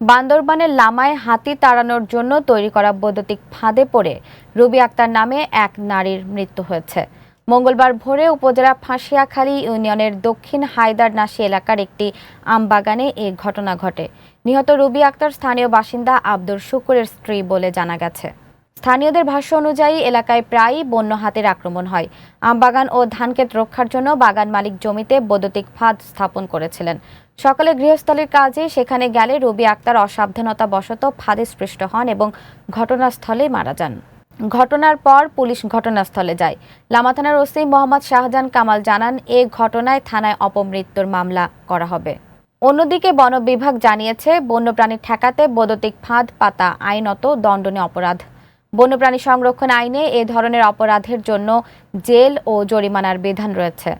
বান্দরবানের লামায় হাতি তাড়ানোর জন্য তৈরি করা বৈদ্যুতিক ফাঁদে পড়ে রুবি আক্তার নামে এক নারীর মৃত্যু হয়েছে। মঙ্গলবার ভোরে উপজেলা ফাঁসিয়াখালী ইউনিয়নের দক্ষিণ হায়দারনাশী এলাকার একটি আমবাগানে এ ঘটনা ঘটে। নিহত রুবি আক্তার স্থানীয় বাসিন্দা আব্দুর শুকুরের স্ত্রী বলে জানা গেছে। স্থানীয়দের ভাষ্য অনুযায়ী এলাকায় প্রায়ই বন্য হাতির আক্রমণ হয়। আমবাগান ও ধানক্ষেত রক্ষার জন্য বাগান মালিক জমিতে বৈদ্যুতিক ফাঁদ স্থাপন করেছিলেন। সকালে গৃহস্থলীর কাজে সেখানে গেলে রুবি আক্তার অসাবধানতাবশত ফাঁদে স্পৃষ্ট হন এবং ঘটনাস্থলে মারা যান। ঘটনার পর পুলিশ ঘটনাস্থলে যায়। লামা থানার ওসি মোহাম্মদ শাহজাহান কামাল জানান, এ ঘটনায় থানায় অপমৃত্যুর মামলা করা হবে। অন্যদিকে বন বিভাগ জানিয়েছে, বন্যপ্রাণী ঠেকাতে বৈদ্যুতিক ফাঁদ পাতা আইনত দণ্ডনীয় অপরাধ। বন্যপ্রাণী সংরক্ষণ আইনে এ ধরনের অপরাধের জন্য জেল ও জরিমানার বিধান রয়েছে।